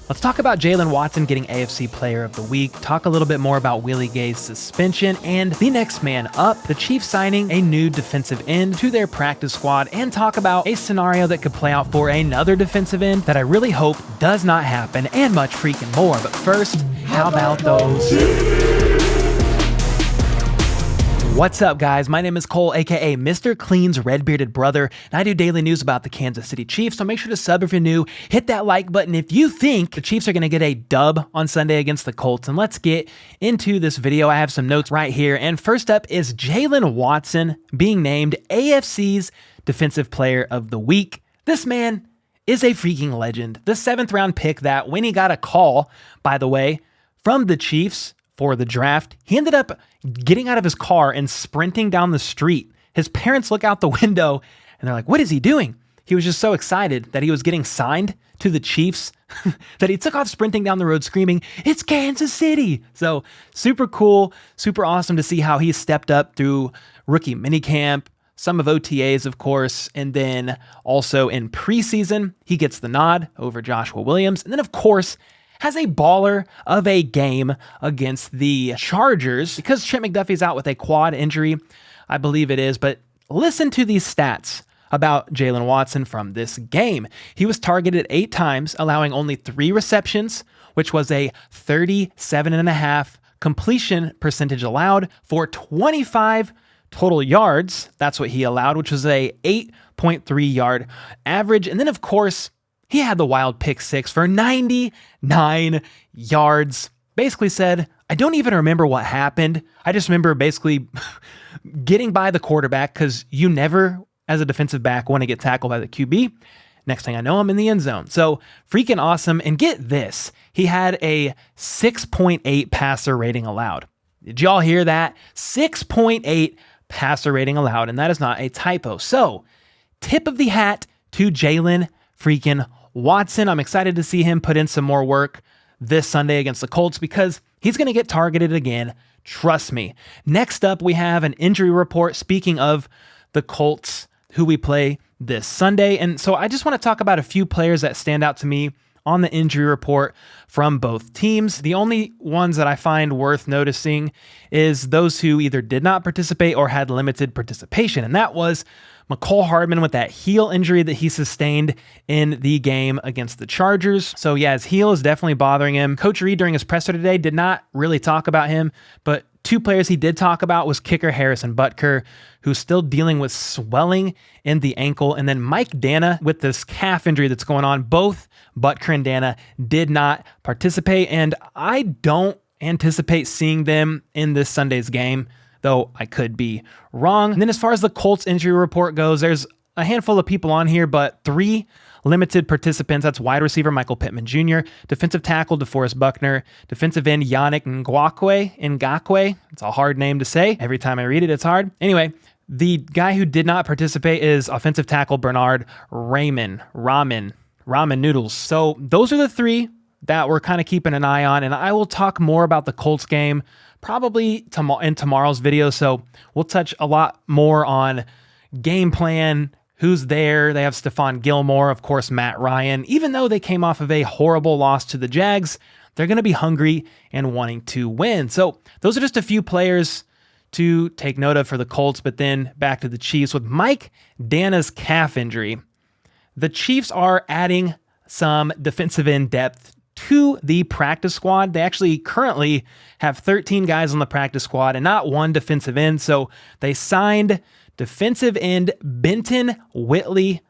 Let's talk about Jaylen Watson getting AFC Player of the Week, talk a little bit more about Willie Gay's suspension, and the next man up, the Chiefs signing a new defensive end to their practice squad, and talk about a scenario that could play out for another defensive end that I really hope does not happen, and much freaking more. But first, how about those? What's up, guys? My name is Cole, aka Mr. Clean's red-bearded brother, and I do daily news about the Kansas City Chiefs, so make sure to sub if you're new, hit that like button if you think the Chiefs are going to get a dub on Sunday against the Colts, and let's get into this video. I have some notes right here, and first up is Jaylen Watson being named AFC's Defensive Player of the Week. This man is a freaking legend. The 7th round pick that when he got a call, by the way, from the Chiefs for the draft, he ended up getting out of his car and sprinting down the street. His parents look out the window and they're like, what is he doing? He was just so excited that he was getting signed to the Chiefs that he took off sprinting down the road screaming, it's Kansas City. So super cool, super awesome to see how he stepped up through rookie minicamp, some of OTAs, of course, and then also in preseason, he gets the nod over Joshua Williams. And then, of course, has a baller of a game against the Chargers because Trent McDuffie's out with a quad injury, I believe it is. But listen to these stats about Jaylen Watson from this game. He was targeted 8 times, allowing only 3 receptions, which was a 37.5 completion percentage allowed for 25 total yards. That's what he allowed, which was a 8.3 yard average. And then, of course, he had the wild pick 6 for 99 yards. Basically said, I don't even remember what happened. I just remember basically getting by the quarterback because you never, as a defensive back, want to get tackled by the QB. Next thing I know, I'm in the end zone. So freaking awesome. And get this, he had a 6.8 passer rating allowed. Did y'all hear that? 6.8 passer rating allowed, and that is not a typo. So tip of the hat to Jaylen freaking Watson. I'm excited to see him put in some more work this Sunday against the Colts because he's going to get targeted again. Trust me. Next up, we have an injury report. Speaking of the Colts, who we play this Sunday. And so I just want to talk about a few players that stand out to me on the injury report from both teams. The only ones that I find worth noticing is those who either did not participate or had limited participation. And that was McCole Hardman with that heel injury that he sustained in the game against the Chargers. So yeah, his heel is definitely bothering him. Coach Reed during his presser today did not really talk about him, but 2 players he did talk about was kicker Harrison Butker, who's still dealing with swelling in the ankle, and then Mike Dana with this calf injury that's going on. Both Butker and Dana did not participate, and I don't anticipate seeing them in this Sunday's game, though I could be wrong. And then as far as the Colts injury report goes, there's a handful of people on here, but 3 limited participants. That's wide receiver Michael Pittman Jr., defensive tackle DeForest Buckner, defensive end Yannick Ngakoue. It's a hard name to say. Every time I read it, it's hard. Anyway, the guy who did not participate is offensive tackle Bernard Ramen Noodles. So those are the 3 that we're kind of keeping an eye on, and I will talk more about the Colts game probably in tomorrow's video. So we'll touch a lot more on game plan, who's there. They have Stephon Gilmore, of course, Matt Ryan. Even though they came off of a horrible loss to the Jags, they're going to be hungry and wanting to win. So those are just a few players to take note of for the Colts. But then back to the Chiefs with Mike Dana's calf injury. The Chiefs are adding some defensive end depth to the practice squad. They actually currently have 13 guys on the practice squad and not 1 defensive end. So they signed defensive end Benton Whitley,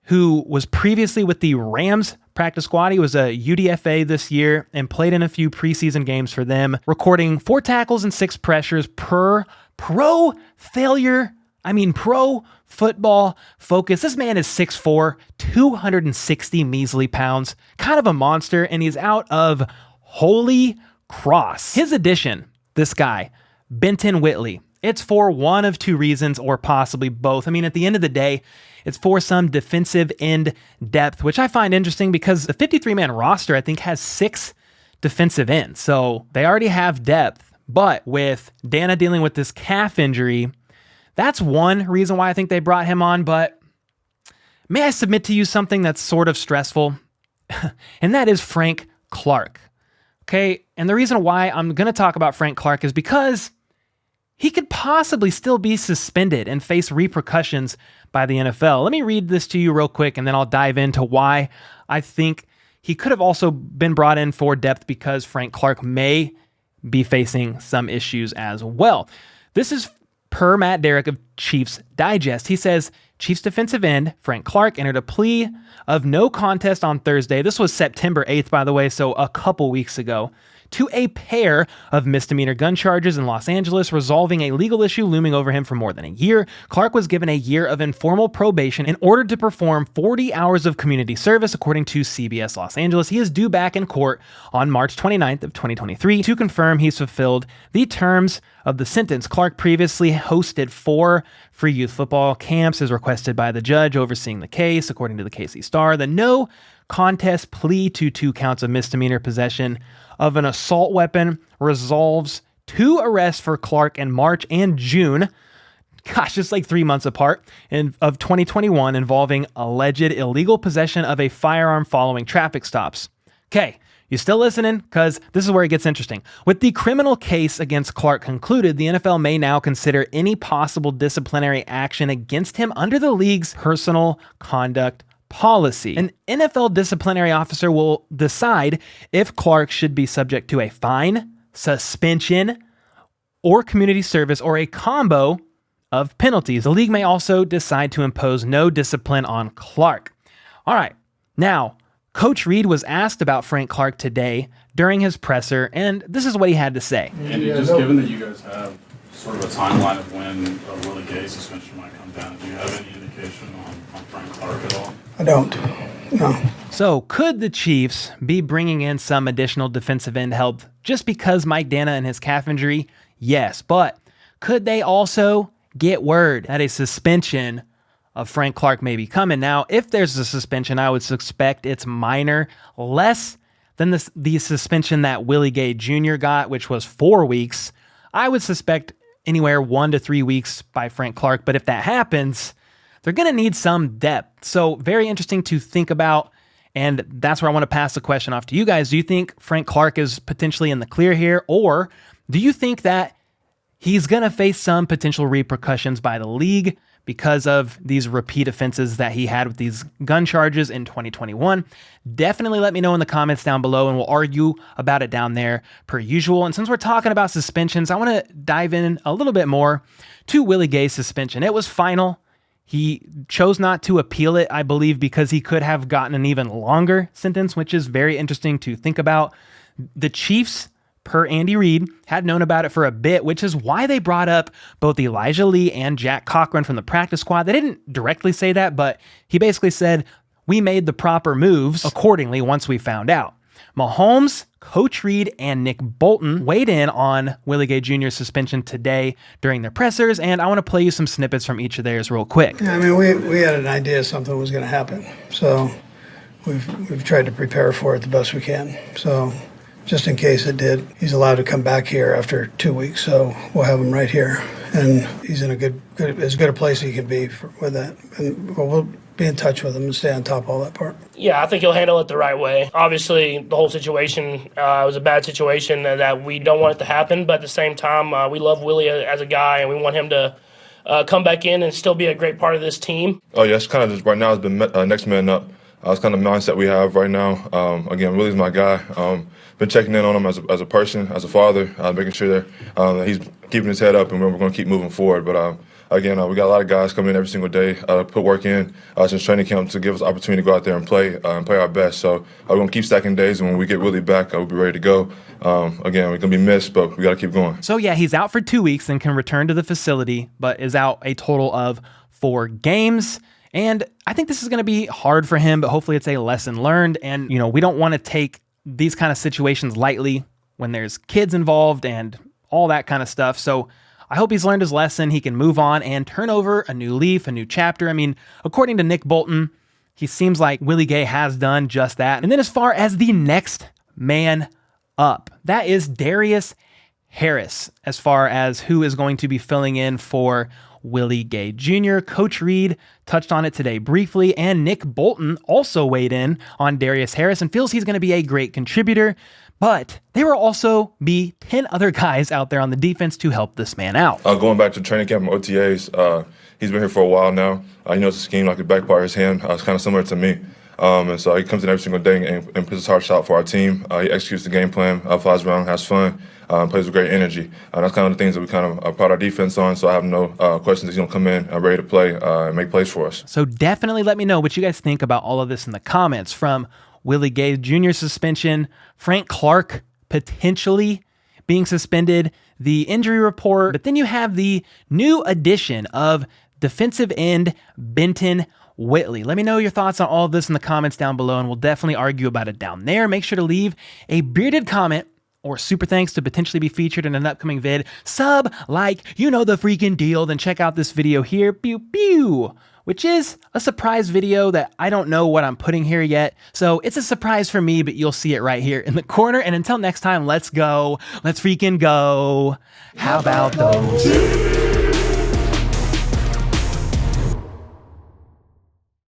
who was previously with the Rams practice squad. He was a UDFA this year and played in a few preseason games for them, recording 4 tackles and 6 pressures per Pro Football Focus. This man is 6'4", 260 measly pounds, kind of a monster, and he's out of Holy Cross. His addition, this guy, Benton Whitley, it's for one of 2 reasons or possibly both. I mean, at the end of the day, it's for some defensive end depth, which I find interesting because the 53-man roster, I think, has 6 defensive ends. So they already have depth. But with Dana dealing with this calf injury, that's one reason why I think they brought him on. But may I submit to you something that's sort of stressful? And that is Frank Clark. Okay, and the reason why I'm going to talk about Frank Clark is because he could possibly still be suspended and face repercussions by the NFL. Let me read this to you real quick, and then I'll dive into why I think he could have also been brought in for depth because Frank Clark may be facing some issues as well. This is per Matt Derrick of Chiefs Digest. He says, Chiefs defensive end Frank Clark entered a plea of no contest on Thursday. This was September 8th, by the way, so a couple weeks ago, to a pair of misdemeanor gun charges in Los Angeles, resolving a legal issue looming over him for more than a year. Clark was given a year of informal probation in order to perform 40 hours of community service, according to CBS Los Angeles. He is due back in court on March 29th of 2023 to confirm he's fulfilled the terms of the sentence. Clark previously hosted 4 free youth football camps as requested by the judge overseeing the case, according to the KC Star. The no contest plea to 2 counts of misdemeanor possession of an assault weapon resolves 2 arrests for Clark in March and June. Gosh, just like 3 months apart of 2021 involving alleged illegal possession of a firearm following traffic stops. Okay, you still listening? Because this is where it gets interesting. With the criminal case against Clark concluded, the NFL may now consider any possible disciplinary action against him under the league's personal conduct policy. An NFL disciplinary officer will decide if Clark should be subject to a fine, suspension, or community service, or a combo of penalties. The league may also decide to impose no discipline on Clark. All right, now, Coach Reed was asked about Frank Clark today during his presser, and this is what he had to say. Andy, just given that you guys have sort of a timeline of when a Willie Gay suspension might come down, do you have any indication on Frank Clark at all? I don't, no. So could the Chiefs be bringing in some additional defensive end help just because Mike Dana and his calf injury? Yes, but could they also get word that a suspension of Frank Clark may be coming? Now, if there's a suspension, I would suspect it's minor, less than the suspension that Willie Gay Jr. got, which was 4 weeks. I would suspect anywhere 1 to 3 weeks by Frank Clark, but if that happens, they're going to need some depth. So very interesting to think about, and that's where I want to pass the question off to you guys. Do you think Frank Clark is potentially in the clear here, or do you think that he's going to face some potential repercussions by the league because of these repeat offenses that he had with these gun charges in 2021? Definitely let me know in the comments down below, and we'll argue about it down there per usual. And since we're talking about suspensions, I want to dive in a little bit more to Willie Gay's suspension. It was final. He chose not to appeal it, I believe, because he could have gotten an even longer sentence, which is very interesting to think about. The Chiefs, per Andy Reid, had known about it for a bit, which is why they brought up both Elijah Lee and Jack Cochran from the practice squad. They didn't directly say that, but he basically said, we made the proper moves accordingly once we found out. Mahomes, Coach Reid, and Nick Bolton weighed in on Willie Gay Jr.'s suspension today during their pressers, and I want to play you some snippets from each of theirs real quick. Yeah, I mean, we had an idea something was going to happen, so we've tried to prepare for it the best we can. So just in case it did, he's allowed to come back here after 2 weeks, so we'll have him right here, and he's in as good a place he can be with that, and we'll be in touch with him and stay on top of all that part. Yeah, I think he'll handle it the right way. Obviously, the whole situation was a bad situation that we don't want it to happen, but at the same time, we love Willie as a guy, and we want him to come back in and still be a great part of this team. Oh, yeah, it's kind of just right now it's been next man up. It's kind of the mindset we have right now. Again, Willie's my guy. Been checking in on him as a person, as a father, making sure that he's keeping his head up, and we're going to keep moving forward. But again, we got a lot of guys coming in every single day, put work in since training camp to give us the opportunity to go out there and play our best. So we're going to keep stacking days, and when we get Willie back, we'll be ready to go. Again, we're going to be missed, but we got to keep going. So yeah, he's out for 2 weeks and can return to the facility, but is out a total of 4 games. And I think this is going to be hard for him, but hopefully it's a lesson learned. And, we don't want to take these kind of situations lightly when there's kids involved and all that kind of stuff. So I hope he's learned his lesson. He can move on and turn over a new leaf, a new chapter. I mean, according to Nick Bolton, he seems like Willie Gay has done just that. And then as far as the next man up, that is Darius Harris as far as who is going to be filling in for Willie Gay Jr. Coach Reed touched on it today briefly, and Nick Bolton also weighed in on Darius Harris and feels he's going to be a great contributor. But there will also be 10 other guys out there on the defense to help this man out. Going back to training camp and OTAs, he's been here for a while now. He knows the scheme like the back part of his hand. It's kind of similar to me. And so he comes in every single day and puts his heart shot for our team. He executes the game plan, flies around, has fun, plays with great energy. That's kind of the things that we kind of pride our defense on. So I have no questions. He's going to come in ready to play and make plays for us. So definitely let me know what you guys think about all of this in the comments, from Willie Gay Jr. suspension, Frank Clark potentially being suspended, the injury report, but then you have the new addition of defensive end Benton Whitley. Let me know your thoughts on all of this in the comments down below, and we'll definitely argue about it down there. Make sure to leave a bearded comment or super thanks to potentially be featured in an upcoming vid. Sub, like, you know the freaking deal. Then check out this video here, pew pew, which is a surprise video that I don't know what I'm putting here yet. So it's a surprise for me, but you'll see it right here in the corner. And until next time, let's go. Let's freaking go. How about those?